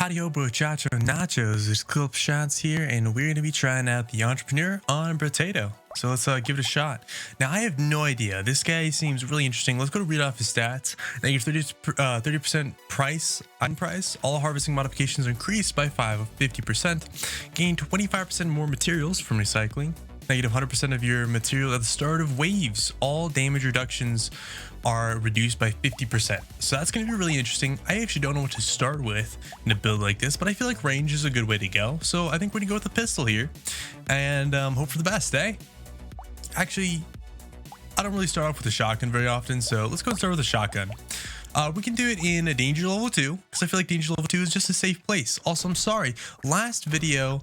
Howdy-ho, Brotato nachos. There's Clippedshots here, and we're going to be trying out the entrepreneur on Brotato. So let's give it a shot. Now, I have no idea. This guy seems really interesting. Let's go to read off his stats. Negative 30% item price. All harvesting modifications are increased by 50%. Gain 25% more materials from recycling. Negative 100% of your material at the start of waves. All damage reductions are reduced by 50%. So that's going to be really interesting. I actually don't know what to start with in a build like this, but I feel like range is a good way to go. So I think we're going to go with the pistol here and hope for the best, eh? Actually, I don't really start off with a shotgun very often, so let's go and start with a shotgun. We can do it in a danger level 2 because I feel like danger level 2 is just a safe place. Also, I'm sorry, last video,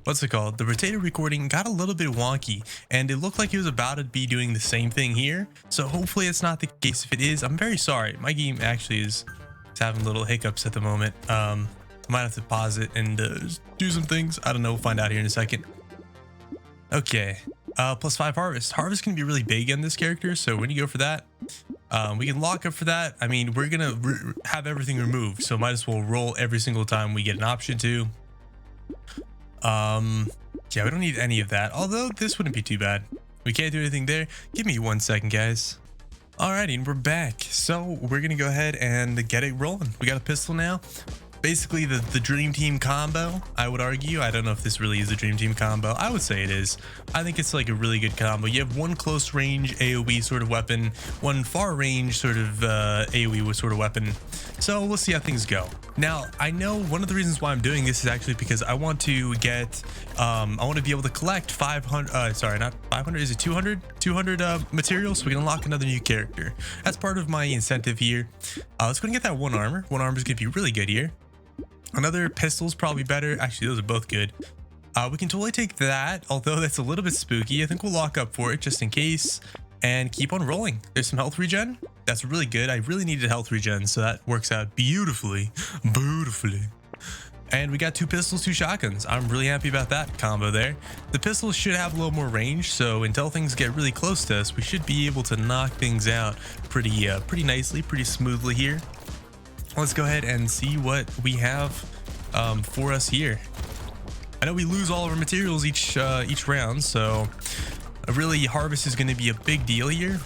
what's it called? The Brotato recording got a little bit wonky and it looked like it was about to be doing the same thing here. So hopefully it's not the case. If it is, I'm very sorry. My game actually is having little hiccups at the moment. I might have to pause it and do some things. I don't know. We'll find out here in a second. Okay. +5 harvest. Harvest can be really big in this character. So when you go for that, we can lock up for that. I mean, we're going to have everything removed. So might as well roll every single time we get an option to. Yeah, we don't need any of that, although this wouldn't be too bad. We can't do anything there. Give me 1 second, guys. Alrighty, and we're back. So we're gonna go ahead and get it rolling. We got a pistol now. Basically the dream team combo, I would argue. I don't know if this really is a dream team combo. I would say it is. I think it's like a really good combo. You have one close range AoE sort of weapon, one far range sort of AoE sort of weapon. So we'll see how things go. Now, I know one of the reasons why I'm doing this is actually because I want to get, I want to be able to collect 500, sorry, not 500, is it 200? 200 materials so we can unlock another new character. That's part of my incentive here. Let's go and get that one armor. One armor is going to be really good here. Another pistol's probably better. Actually, those are both good. We can totally take that, although that's a little bit spooky. I think we'll lock up for it just in case and keep on rolling. There's some health regen. That's really good. I really needed health regen, so that works out beautifully. And we got 2 pistols, 2 shotguns. I'm really happy about that combo there. The pistols should have a little more range, so until things get really close to us, we should be able to knock things out pretty nicely, pretty smoothly here. Let's go ahead and see what we have for us here. I know we lose all of our materials each round, so really harvest is going to be a big deal here.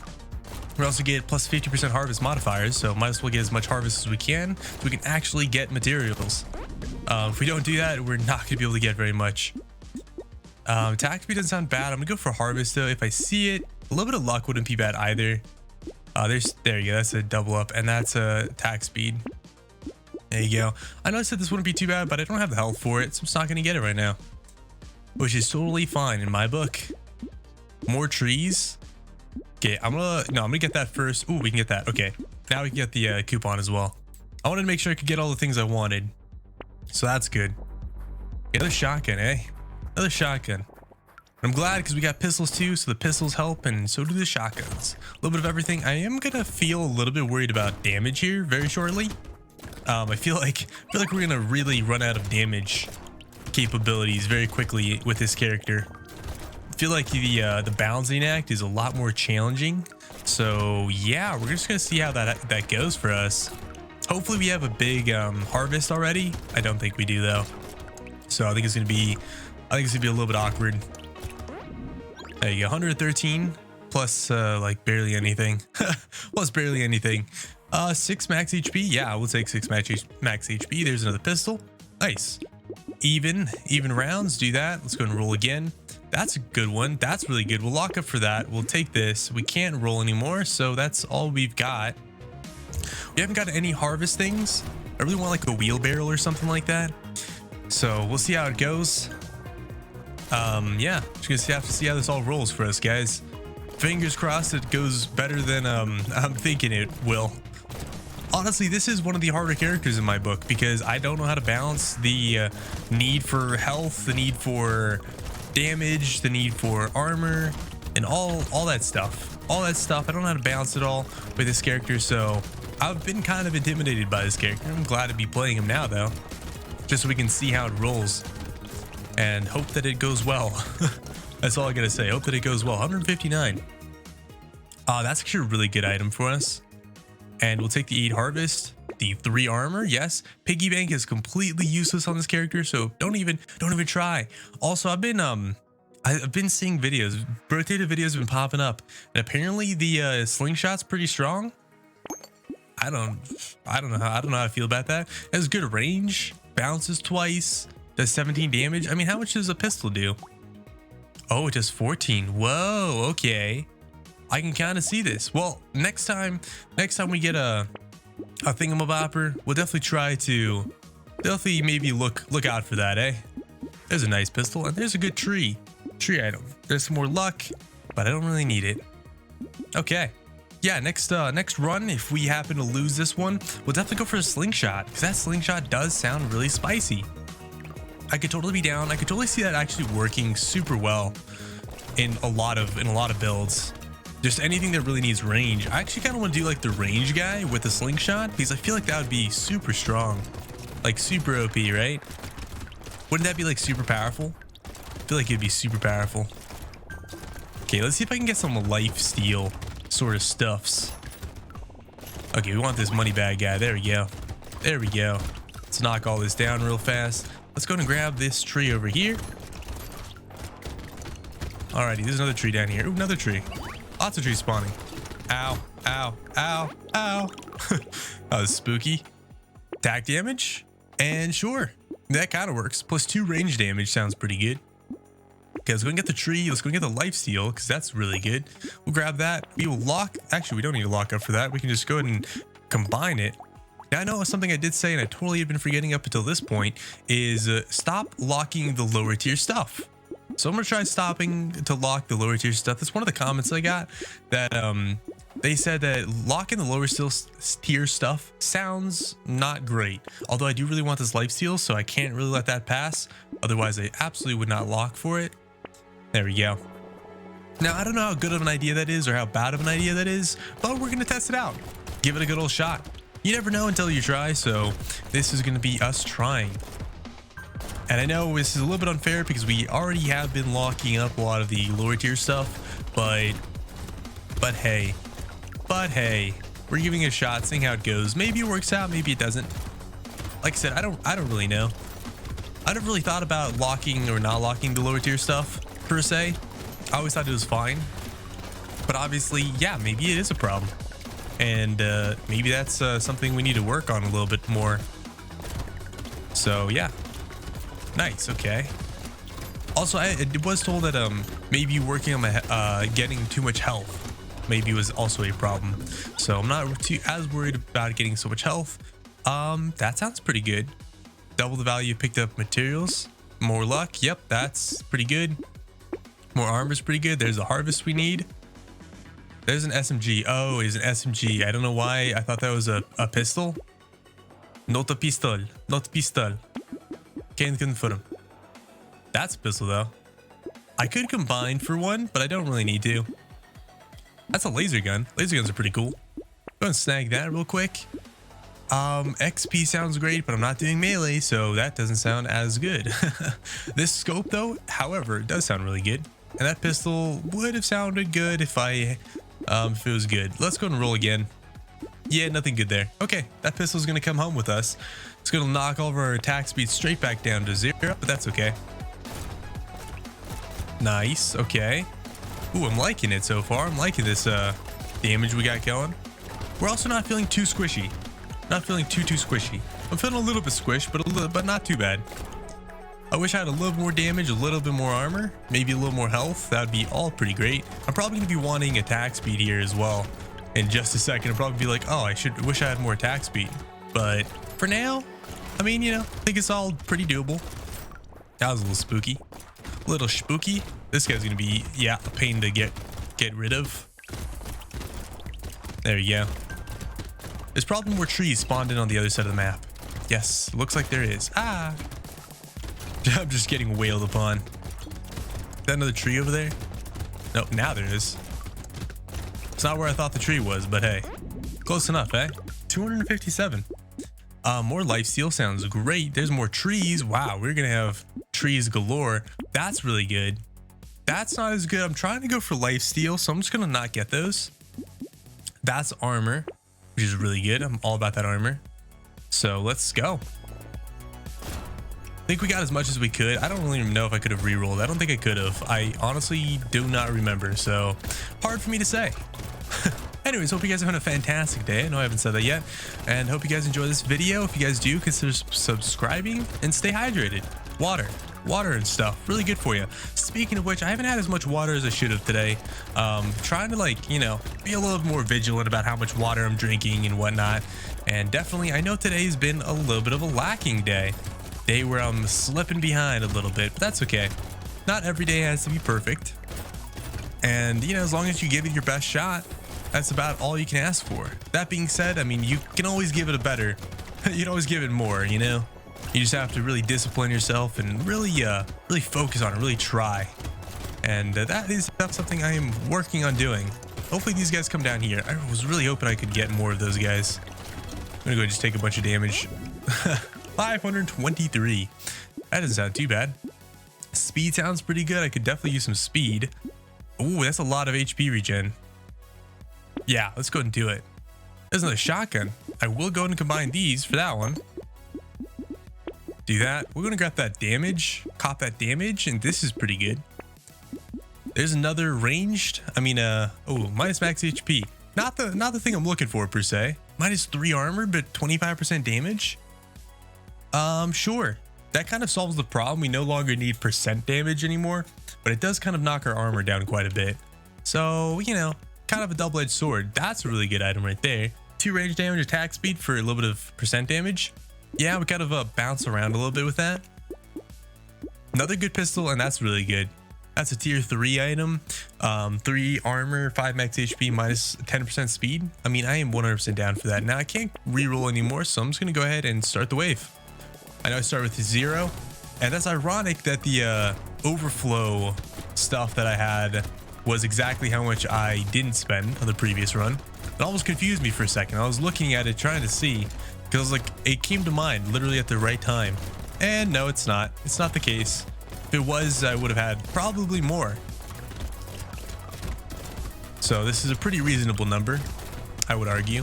We also get plus 50% harvest modifiers, so might as well get as much harvest as we can so we can actually get materials. If we don't do that, we're not going to be able to get very much. Attack speed doesn't sound bad. I'm going to go for harvest though. If I see it, a little bit of luck wouldn't be bad either. There you go. That's a double up, and that's a attack speed. There you go. I know I said this wouldn't be too bad, but I don't have the health for it, so I'm just not going to get it right now. Which is totally fine in my book. More trees. Okay, I'm gonna get that first. Ooh, we can get that. Okay, now we can get the coupon as well. I wanted to make sure I could get all the things I wanted, so that's good. Another shotgun, eh? Another shotgun. I'm glad because we got pistols too, so the pistols help, and so do the shotguns. A little bit of everything. I am gonna feel a little bit worried about damage here very shortly. I feel like we're gonna really run out of damage capabilities very quickly with this character. I feel like the balancing act is a lot more challenging. So yeah, we're just gonna see how that goes for us. Hopefully we have a big harvest already. I don't think we do though. So I think it's gonna be a little bit awkward. There you go, 113 plus like barely anything. Plus barely anything. 6 max HP. Yeah, we'll take 6 max HP. There's another pistol. Nice. Even rounds. Do that. Let's go and roll again. That's a good one. That's really good. We'll lock up for that. We'll take this. We can't roll anymore, so that's all we've got. We haven't got any harvest things. I really want like a wheelbarrow or something like that. So we'll see how it goes. Yeah, just gonna have to see how this all rolls for us, guys. Fingers crossed it goes better than I'm thinking it will. Honestly, this is one of the harder characters in my book because I don't know how to balance the need for health, the need for damage, the need for armor, and all that stuff. All that stuff. I don't know how to balance it all with this character, so I've been kind of intimidated by this character. I'm glad to be playing him now, though, just so we can see how it rolls and hope that it goes well. That's all I gotta say. Hope that it goes well. 159. That's actually a really good item for us. And we'll take the 8 harvest. The 3 armor, yes. Piggy bank is completely useless on this character, so don't even try. Also, I've been seeing videos. Brotato videos have been popping up, and apparently the slingshot's pretty strong. I don't know how I feel about that. It has good range, bounces twice, does 17 damage. I mean, how much does a pistol do? Oh, it does 14. Whoa, okay. I can kind of see this. Well, next time we get a thingamabopper, we'll definitely maybe look out for that, eh? There's a nice pistol, and there's a good tree item. There's some more luck, but I don't really need it. Okay. Yeah, next run, if we happen to lose this one, we'll definitely go for a slingshot, because that slingshot does sound really spicy. I could totally be down. I could totally see that actually working super well in a lot of builds. Just anything that really needs range. I actually kind of want to do like the range guy with the slingshot, because I feel like that would be super strong, like super OP, right? Wouldn't that be like super powerful? I feel like it'd be super powerful. Okay, let's see if I can get some life steal sort of stuffs. Okay, we want this money bag guy. There we go. There we go. Let's knock all this down real fast. Let's go and grab this tree over here. Alrighty, there's another tree down here. Ooh, another tree. Lots of trees spawning. Ow, ow, ow, ow. That was spooky. Attack damage. And sure, that kind of works. Plus 2 range damage sounds pretty good. Okay, let's go and get the tree. Let's go and get the life steal, because that's really good. We'll grab that. We will lock. Actually, we don't need to lock up for that. We can just go ahead and combine it. Now, I know something I did say, and I totally have been forgetting up until this point, is stop locking the lower tier stuff. So I'm going to try stopping to lock the lower tier stuff. That's one of the comments I got, that they said that locking the lower tier stuff sounds not great. Although I do really want this life steal, so I can't really let that pass. Otherwise, I absolutely would not lock for it. There we go. Now, I don't know how good of an idea that is or how bad of an idea that is, but we're going to test it out. Give it a good old shot. You never know until you try, so this is going to be us trying. And I know this is a little bit unfair because we already have been locking up a lot of the lower tier stuff, but hey, we're giving it a shot, seeing how it goes. Maybe it works out, maybe it doesn't. Like I said, I don't really know. I never really thought about locking or not locking the lower tier stuff per se. I always thought it was fine, but obviously, yeah, maybe it is a problem, and maybe that's something we need to work on a little bit more. So yeah. Nice. Okay. Also, I was told that maybe working on my getting too much health maybe was also a problem. So I'm not too as worried about getting so much health. That sounds pretty good. Double the value of picked up materials. More luck. Yep, that's pretty good. More armor is pretty good. There's a harvest we need. There's an SMG. Oh, it's an SMG. I don't know why I thought that was a pistol. Not a pistol. Not pistol. Can't confirm. That's a pistol though. I could combine for one, but I don't really need to. That's a laser gun. Laser guns are pretty cool. Go and snag that real quick. XP sounds great, but I'm not doing melee, so that doesn't sound as good. This scope though, however, does sound really good. And that pistol would have sounded good if it was good. Let's go and roll again. Yeah, nothing good there. Okay, that pistol's gonna come home with us. It's gonna knock all of our attack speed straight back down to 0, but that's okay. Nice. Okay. Ooh, I'm liking it so far. I'm liking this damage we got going. We're also not feeling too squishy. Not feeling too squishy. I'm feeling a little bit squished, but not too bad. I wish I had a little more damage, a little bit more armor, maybe a little more health. That would be all pretty great. I'm probably gonna be wanting attack speed here as well. In just a second, I'll probably be like, oh, wish I had more attack speed. But for now, I mean, you know, I think it's all pretty doable. That was a little spooky. A little spooky. This guy's gonna be, yeah, a pain to get rid of. There you go. There's probably more trees spawned in on the other side of the map. Yes, looks like there is. Ah! I'm just getting wailed upon. Is that another tree over there? Nope, now there is. It's not where I thought the tree was, but hey. Close enough, eh? 257. More lifesteal sounds great. There's more trees. Wow, we're gonna have trees galore. That's really good. That's not as good. I'm trying to go for lifesteal, so I'm just gonna not get those. That's armor, which is really good. I'm all about that armor. So let's go. I think we got as much as we could. I don't really even know if I could have re-rolled. I don't think I could have. I honestly do not remember, so hard for me to say. Anyways, hope you guys are having a fantastic day. I know I haven't said that yet, and hope you guys enjoy this video. If you guys do, consider subscribing and stay hydrated. Water and stuff, really good for you. Speaking of which, I haven't had as much water as I should have today. Trying to, like, you know, be a little more vigilant about how much water I'm drinking and whatnot. And definitely, I know today's been a little bit of a lacking day where I'm slipping behind a little bit, but that's okay. Not every day has to be perfect, and you know, as long as you give it your best shot, that's about all you can ask for. That being said, I mean, you can always give it a better you can always give it more, you know. You just have to really discipline yourself and really focus on it, really try. And that's something I am working on doing. Hopefully these guys come down here. I was really hoping I could get more of those guys. I'm gonna go just take a bunch of damage. 523. That doesn't sound too bad. Speed sounds pretty good. I could definitely use some speed. Ooh, that's a lot of HP regen. Yeah, let's go ahead and do it. There's another shotgun. I will go ahead and combine these for that one. Do that. We're gonna grab that damage, cop that damage, and this is pretty good. There's another ranged. I mean, oh, minus max HP. Not the thing I'm looking for per se. Minus 3 armor, but 25% damage. Sure. That kind of solves the problem. We no longer need percent damage anymore, but it does kind of knock our armor down quite a bit. So, you know, kind of a double-edged sword. That's a really good item right there. 2 range damage, attack speed for a little bit of percent damage. Yeah, we kind of bounce around a little bit with that. Another good pistol, and that's really good. That's a tier 3 item. 3 armor, 5 max HP, minus 10% speed. I mean, I am 100% down for that. Now, I can't reroll anymore, so I'm just going to go ahead and start the wave. I know I start with 0, and that's ironic that the overflow stuff that I had was exactly how much I didn't spend on the previous run. It almost confused me for a second. I was looking at it trying to see, because like it came to mind literally at the right time. And no, it's not. It's not the case. If it was, I would have had probably more. So this is a pretty reasonable number, I would argue.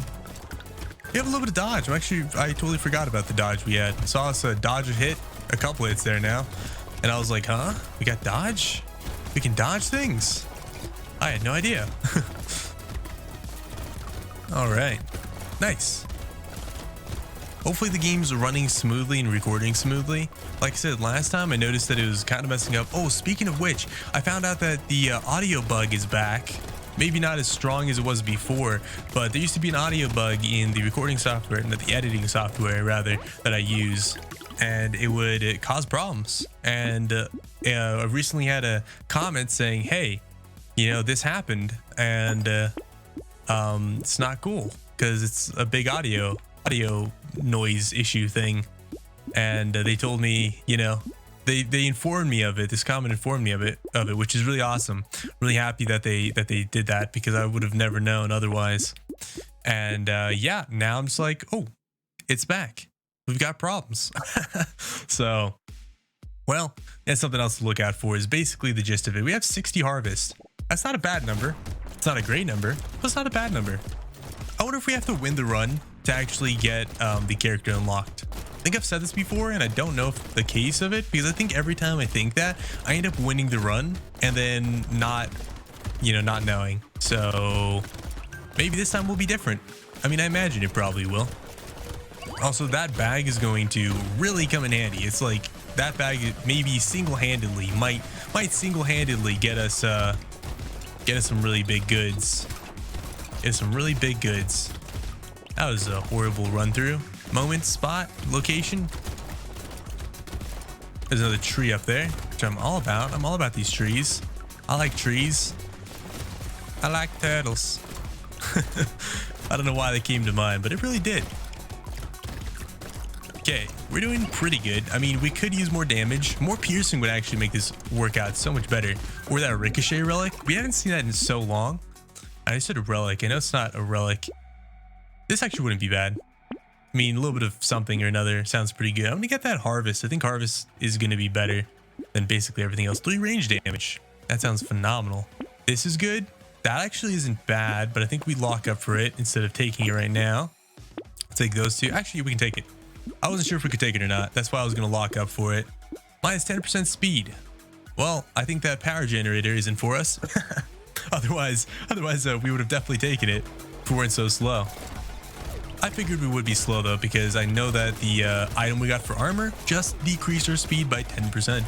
We have a little bit of dodge. I totally forgot about the dodge we had. I saw us dodge a hit, a couple hits there now. And I was like, huh? We got dodge? We can dodge things? I had no idea. All right. Nice. Hopefully the game's running smoothly and recording smoothly. Like I said last time, I noticed that it was kind of messing up. Oh, speaking of which, I found out that the audio bug is back. Maybe not as strong as it was before, but there used to be an audio bug in the recording software, and the editing software rather, that I use, and it would cause problems. And I recently had a comment saying, hey, you know, this happened, and it's not cool because it's a big audio noise issue thing. And they told me, you know, they informed me of it. This comment informed me of it, which is really awesome. Really happy that they did that, because I would have never known otherwise. And yeah, now I'm just like, oh, it's back. We've got problems. So, well, that's something else to look out for. Is basically the gist of it. We have 60 harvest. That's not a bad number. It's not a great number, but it's not a bad number. I wonder if we have to win the run to actually get the character unlocked. I think I've said this before, and I don't know if the case of it, because I think every time I think that, I end up winning the run and then not knowing. So maybe this time will be different. I mean, I imagine it probably will. Also, that bag is going to really come in handy. It's like that bag maybe single-handedly might single-handedly get us some really big goods. Get some really big goods. That was a horrible run through. Moment, spot, location. There's another tree up there, which I'm all about. I'm all about these trees. I like trees. I like turtles. I don't know why they came to mind, but it really did. Okay, we're doing pretty good. I mean, we could use more damage. More piercing would actually make this work out so much better. Or that ricochet relic. We haven't seen that in so long. I said a relic. I know it's not a relic. This actually wouldn't be bad. I mean, a little bit of something or another sounds pretty good. I'm gonna get that harvest. I think harvest is gonna be better than basically everything else. 3 range damage. That sounds phenomenal. This is good. That actually isn't bad, but I think we lock up for it instead of taking it right now. I'll take those 2. Actually, we can take it. I wasn't sure if we could take it or not. That's why I was going to lock up for it. Minus 10% speed. Well, I think that power generator isn't for us. otherwise, we would have definitely taken it if we weren't so slow. I figured we would be slow though, because I know that the item we got for armor just decreased our speed by 10%.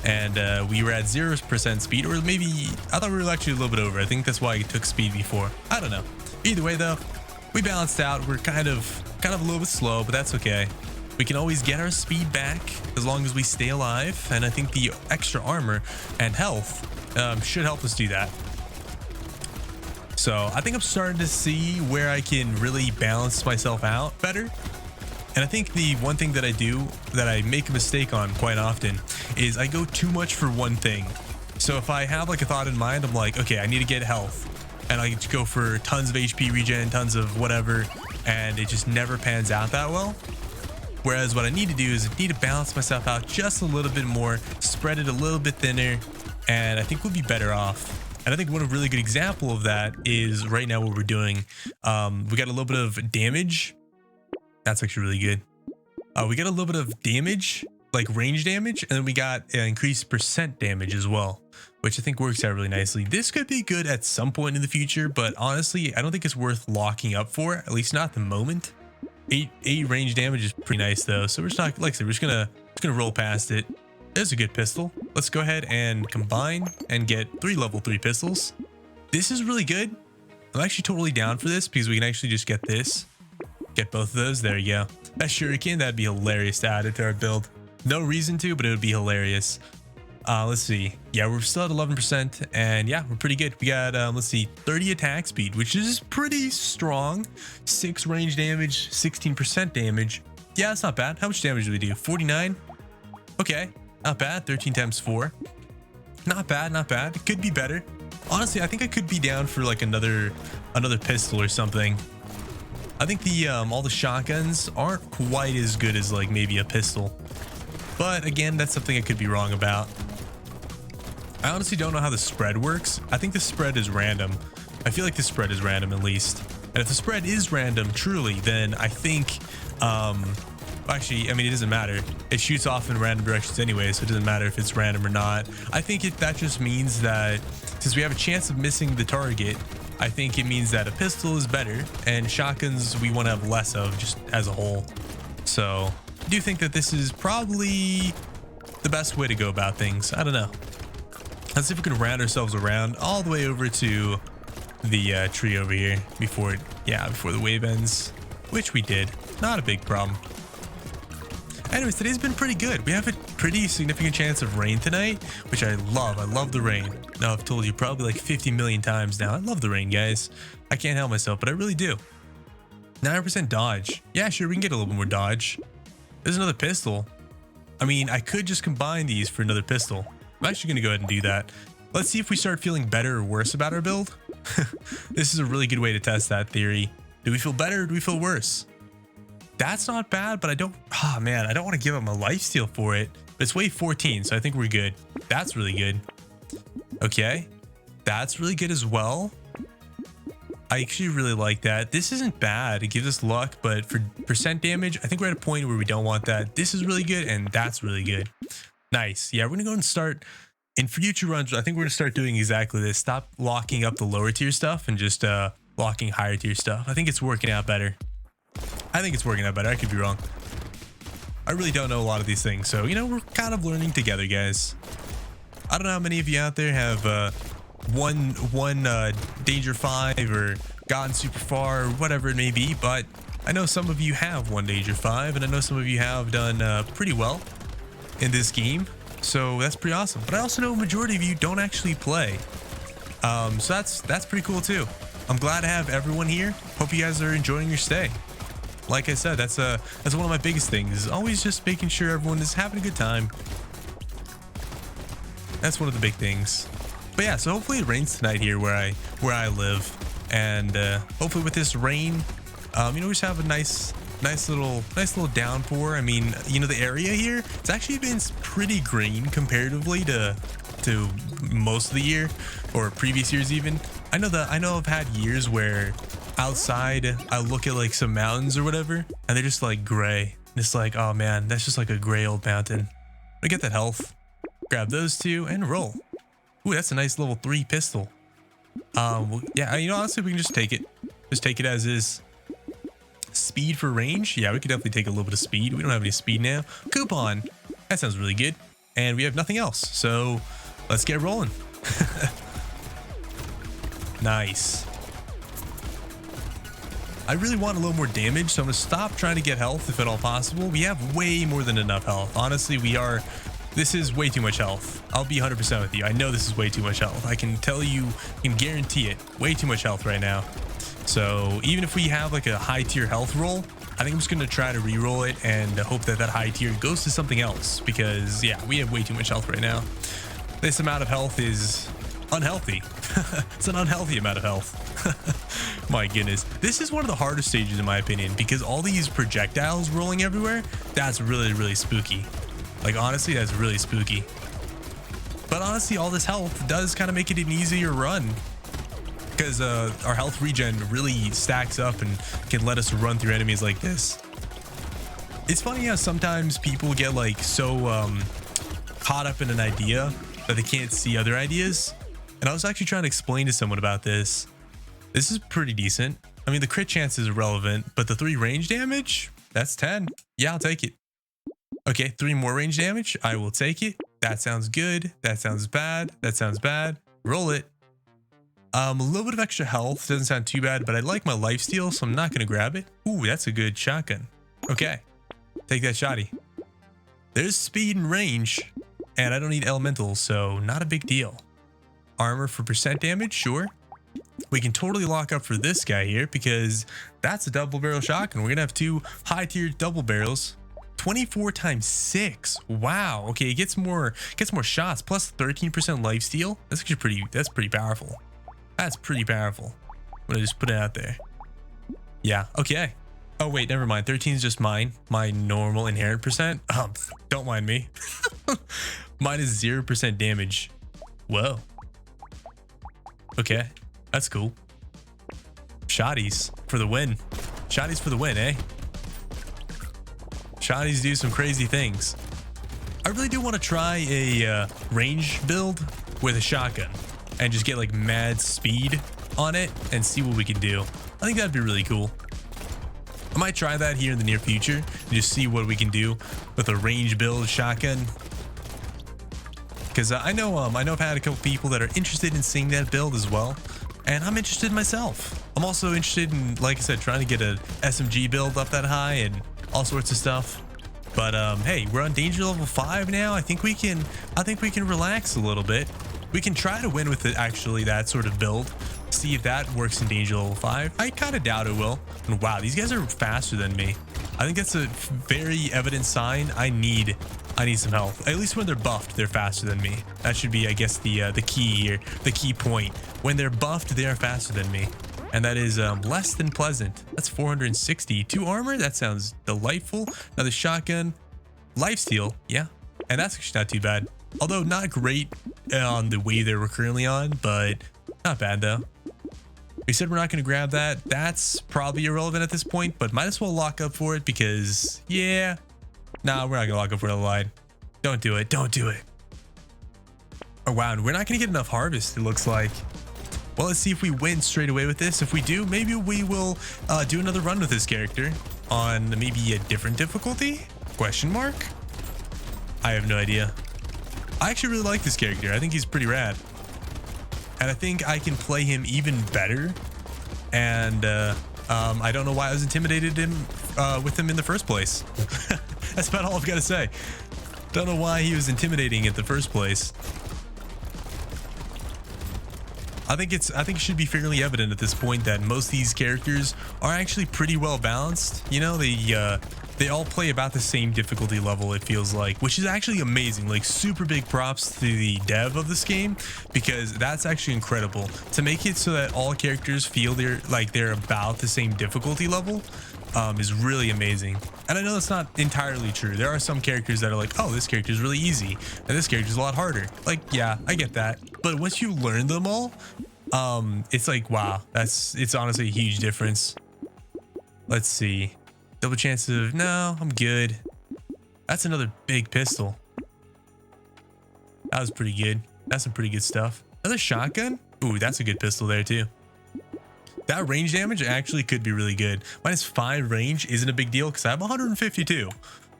And we were at 0% speed, or maybe I thought we were actually a little bit over. I think that's why it took speed before. I don't know. Either way though, we balanced out. We're kind of a little bit slow, but that's okay. We can always get our speed back as long as we stay alive. And I think the extra armor and health should help us do that. So I think I'm starting to see where I can really balance myself out better. And I think the one thing that I do that I make a mistake on quite often is I go too much for one thing. So if I have like a thought in mind, I'm like, okay, I need to get health, and I go for tons of HP regen, tons of whatever, and it just never pans out that well. Whereas what I need to do is I need to balance myself out just a little bit more, spread it a little bit thinner, and I think we'll be better off. And I think one really good example of that is right now what we're doing. We got a little bit of damage. That's actually really good. We got a little bit of damage, like range damage, and then we got increased percent damage as well, which I think works out really nicely. This could be good at some point in the future, but honestly, I don't think it's worth locking up for, at least not at the moment. 8 range damage is pretty nice though, so we're just not, like I said, we're just gonna roll past it. There's a good pistol. Let's go ahead and combine and get 3 level 3 pistols. This is really good. I'm actually totally down for this because we can actually just get this. Get both of those. There you go. That shuriken, that'd be hilarious to add it to our build. No reason to, but it would be hilarious. Let's see. Yeah, we're still at 11%, and yeah, we're pretty good. We got, let's see, 30 attack speed, which is pretty strong. 6 range damage, 16% damage. Yeah, that's not bad. How much damage do we do? 49? Okay, not bad. 13 times 4. Not bad, not bad. It could be better. Honestly, I think I could be down for like another pistol or something. I think the all the shotguns aren't quite as good as like maybe a pistol, but again, that's something I could be wrong about. I honestly don't know how the spread works. I think the spread is random. I feel like the spread is random at least. And if the spread is random truly, then I think actually, I mean, it doesn't matter. It shoots off in random directions anyway, so it doesn't matter if it's random or not. I think that just means that since we have a chance of missing the target, I think it means that a pistol is better, and shotguns we want to have less of just as a whole. So I do think that this is probably the best way to go about things. I don't know. Let's see if we can round ourselves around all the way over to the tree over here before the wave ends, which we did. Not a big problem. Anyways, today's been pretty good. We have a pretty significant chance of rain tonight, which I love. I love the rain. Now, I've told you probably like 50 million times now. I love the rain, guys. I can't help myself, but I really do. 9% dodge. Yeah, sure, we can get a little bit more dodge. There's another pistol. I mean, I could just combine these for another pistol. I'm actually going to go ahead and do that. Let's see if we start feeling better or worse about our build. This is a really good way to test that theory. Do we feel better or do we feel worse? That's not bad, but I don't want to give up my lifesteal for it. But it's wave 14, so I think we're good. That's really good. Okay, that's really good as well. I actually really like that. This isn't bad. It gives us luck, but for percent damage, I think we're at a point where we don't want that. This is really good, and that's really good. Nice. Yeah, we're gonna go and start in future runs. I think we're gonna start doing exactly this. Stop locking up the lower tier stuff and just locking higher tier stuff. I think it's working out better. I could be wrong. I really don't know a lot of these things, so we're kind of learning together, guys. I don't know how many of you out there have won Danger 5 or gotten super far or whatever it may be, but I know some of you have won Danger 5, and I know some of you have done pretty well in this game, so that's pretty awesome. But I also know a majority of you don't actually play, so that's pretty cool too. I'm glad to have everyone here. Hope you guys are enjoying your stay. Like I said, that's one of my biggest things, is always just making sure everyone is having a good time. That's one of the big things. But yeah, so hopefully it rains tonight here where I live, and hopefully with this rain, we just have a nice little downpour. I mean, the area here, it's actually been pretty green comparatively to most of the year or previous years even. I know I've had years where outside I look at like some mountains or whatever, and they're just like gray. it's like, oh man, that's just like a gray old mountain. I get that health. Grab those two and roll. Ooh, that's a nice level 3 pistol. Well, yeah, you know, honestly, we can just take it. Just take it as is. Speed for range? Yeah, we could definitely take a little bit of speed. We don't have any speed now. Coupon. That sounds really good. And we have nothing else. So let's get rolling. Nice. I really want a little more damage, so I'm going to stop trying to get health if at all possible. We have way more than enough health. Honestly, this is way too much health. I'll be 100% with you. I know this is way too much health. I can tell you, I can guarantee it. Way too much health right now. So even if we have like a high tier health roll, I think I'm just going to try to re-roll it and hope that that high tier goes to something else, because yeah, we have way too much health right now. This amount of health is unhealthy. It's an unhealthy amount of health. My goodness. This is one of the hardest stages in my opinion, because all these projectiles rolling everywhere, that's really, really spooky. Like honestly, that's really spooky. But honestly, all this health does kind of make it an easier run, because our health regen really stacks up and can let us run through enemies like this. It's funny how sometimes people get like so caught up in an idea that they can't see other ideas. And I was actually trying to explain to someone about this. This is pretty decent. I mean, the crit chance is irrelevant, but the 3 range damage, that's 10. Yeah, I'll take it. Okay, 3 more range damage. I will take it. That sounds good. That sounds bad. That sounds bad. Roll it. A little bit of extra health doesn't sound too bad, but I like my lifesteal, so I'm not going to grab it. Ooh, that's a good shotgun. Okay, take that shotty. There's speed and range, and I don't need elementals, so not a big deal. Armor for percent damage, sure. We can totally lock up for this guy here, because that's a double barrel shotgun. We're going to have 2 high tier double barrels. 24 times 6. Wow. Okay, it gets more shots plus 13% lifesteal. That's actually pretty powerful. That's pretty powerful. I'm gonna just put it out there. Yeah, okay. Oh wait, never mind. 13 is just my normal inherent percent. Don't mind me. Mine is 0% damage. Whoa. Okay, that's cool. Shotties for the win. Shotties for the win, eh? Shotties do some crazy things. I really do want to try a range build with a shotgun and just get like mad speed on it and see what we can do. I think that'd be really cool. I might try that here in the near future and just see what we can do with a range build shotgun. Because I know I've had a couple people that are interested in seeing that build as well, and I'm interested myself. I'm also interested in, like I said, trying to get a SMG build up that high and all sorts of stuff. But hey, we're on danger level 5 now. I think we can relax a little bit. We can try to win with it, actually, that sort of build. See if that works in danger level 5. I kind of doubt it will. And wow, these guys are faster than me. I think that's a very evident sign. I need some health. At least when they're buffed, they're faster than me. That should be, I guess, the key here, the key point. When they're buffed, they are faster than me. And that is less than pleasant. That's 460. 2 armor? That sounds delightful. Another shotgun. Lifesteal. Yeah. And that's actually not too bad. Although not great on the wave that we're currently on, but not bad though. We said we're not going to grab that. That's probably irrelevant at this point, but might as well lock up for it because, yeah. Nah, we're not going to lock up for the line. Don't do it. Don't do it. Oh, wow. And we're not going to get enough harvest, it looks like. Well, let's see if we win straight away with this. If we do, maybe we will do another run with this character on maybe a different difficulty? Question mark? I have no idea. I actually really like this character. I think he's pretty rad. And I think I can play him even better. And I don't know why I was intimidated with him in the first place. That's about all I've got to say. Don't know why he was intimidating in the first place. I think it should be fairly evident at this point that most of these characters are actually pretty well balanced. You know, they all play about the same difficulty level, it feels like, which is actually amazing. Like, super big props to the dev of this game, because that's actually incredible to make it so that all characters feel they're about the same difficulty level. Is really amazing. And I know that's not entirely true. There are some characters that are like, oh, this character is really easy and this character is a lot harder. Like, yeah, I get that. But once you learn them all, it's like, wow, it's honestly a huge difference. Let's see. Double chance of, no, I'm good. That's another big pistol. That was pretty good. That's some pretty good stuff. Another shotgun? Ooh, that's a good pistol there too. That range damage actually could be really good. -5 range isn't a big deal because I have 152.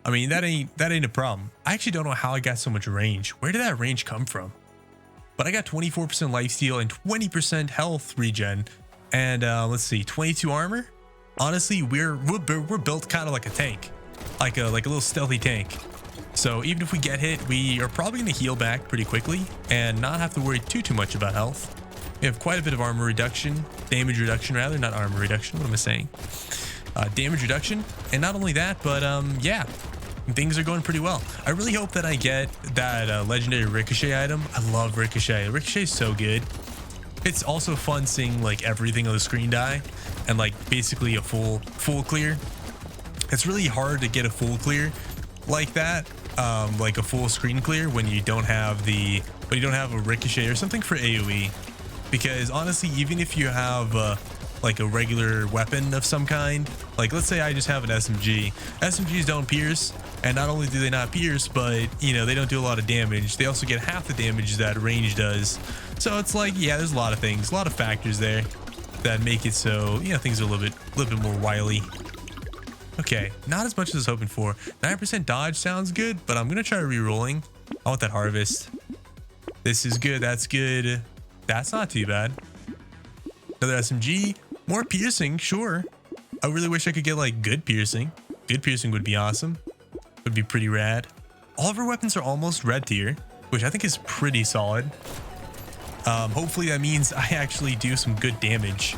I mean, that ain't a problem. I actually don't know how I got so much range. Where did that range come from? But I got 24% lifesteal and 20% health regen. And let's see, 22 armor. Honestly, we're built kind of like a tank, like a little stealthy tank. So even if we get hit, we are probably going to heal back pretty quickly and not have to worry too much about health. We have quite a bit of armor reduction, damage reduction rather, not armor reduction. What am I saying? Damage reduction. And not only that, but yeah, things are going pretty well. I really hope that I get that legendary ricochet item. I love ricochet. Ricochet is so good. It's also fun seeing like everything on the screen die and like basically a full clear. It's really hard to get a full clear like that, like a full screen clear when you don't have a ricochet or something for AoE. Because honestly, even if you have like a regular weapon of some kind, like let's say I just have an SMG. SMGs don't pierce, and not only do they not pierce, but you know, they don't do a lot of damage. They also get half the damage that range does. So it's like, yeah, there's a lot of things, a lot of factors there that make it so, you know, things are a little bit more wily. Okay, not as much as I was hoping for. 9% dodge sounds good, but I'm gonna try re-rolling. I want that harvest. This is good. That's good. That's not too bad. Another SMG. More piercing, sure. I really wish I could get like good piercing. Good piercing would be awesome. Would be pretty rad. All of our weapons are almost red tier, which I think is pretty solid. Hopefully that means I actually do some good damage.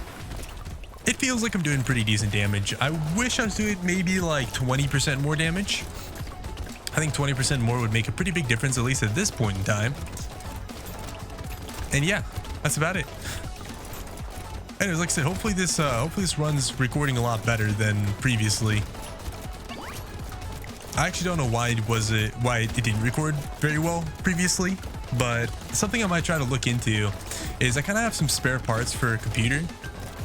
It feels like I'm doing pretty decent damage. I wish I was doing maybe like 20% more damage. I think 20% more would make a pretty big difference, at least at this point in time. And yeah, that's about it. Anyways, like I said, hopefully this run's recording a lot better than previously. I actually don't know why it didn't record very well previously, but something I might try to look into is I kind of have some spare parts for a computer.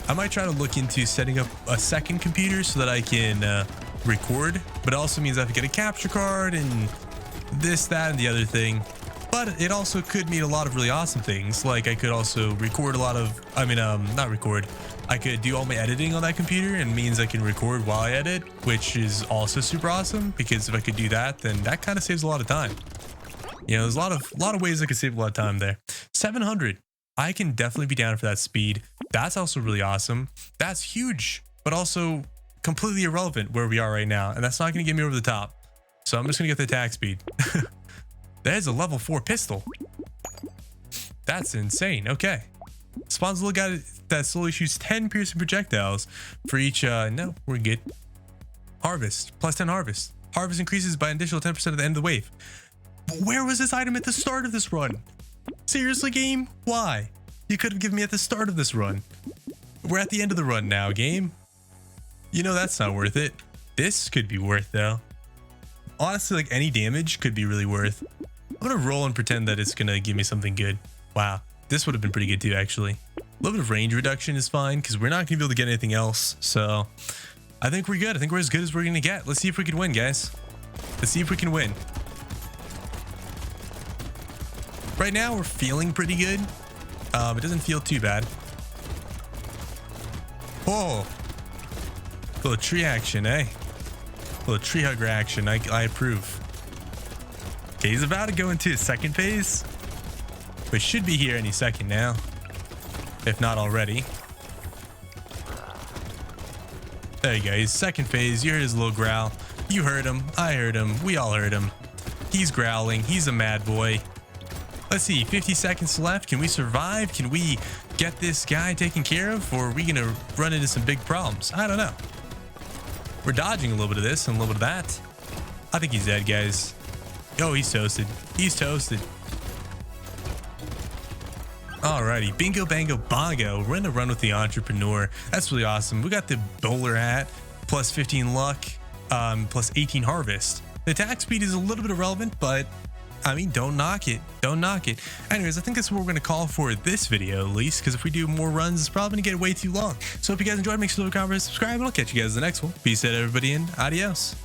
I might try to look into setting up a second computer so that I can record, but it also means I have to get a capture card and this, that, and the other thing. But it also could mean a lot of really awesome things. Like I could also record a lot of, not record. I could do all my editing on that computer, and means I can record while I edit, which is also super awesome because if I could do that, then that kind of saves a lot of time. You know, there's a lot of ways I could save a lot of time there. 700. I can definitely be down for that speed. That's also really awesome. That's huge, but also completely irrelevant where we are right now. And that's not going to get me over the top. So I'm just going to get the attack speed. That is a level 4 pistol. That's insane. Okay. Spawns a little guy that slowly shoots 10 piercing projectiles for each. No, we're good. Harvest. Plus 10 harvest. Harvest increases by an additional 10% at the end of the wave. But where was this item at the start of this run? Seriously, game? Why? You could have given me at the start of this run. We're at the end of the run now, game. You know that's not worth it. This could be worth, though. Honestly, like any damage could be really worth. I'm gonna roll and pretend that it's gonna give me something good. Wow, this would have been pretty good too, actually. A little bit of range reduction is fine because we're not gonna be able to get anything else. So I think we're good. I think we're as good as we're gonna get. Let's see if we can win, guys. Let's see if we can win. Right now, we're feeling pretty good. It doesn't feel too bad. Oh, a little tree action, eh? A little tree hugger action. I approve. Okay, he's about to go into his second phase, which should be here any second now, if not already. There you go. His second phase. You heard his little growl. You heard him. I heard him. We all heard him. He's growling. He's a mad boy. Let's see, 50 seconds left. Can we survive? Can we get this guy taken care of? Or are we going to run into some big problems? I don't know. We're dodging a little bit of this and a little bit of that. I think he's dead, guys. Oh, he's toasted. He's toasted. Alrighty, bingo, bango, bongo. We're going to run with the entrepreneur. That's really awesome. We got the bowler hat, plus 15 luck, plus 18 harvest. The attack speed is a little bit irrelevant, but I mean, don't knock it. Don't knock it. Anyways, I think that's what we're going to call for this video, at least, because if we do more runs, it's probably going to get way too long. So if you guys enjoyed, make sure to leave a comment, subscribe, and I'll catch you guys in the next one. Peace out, everybody, and adios.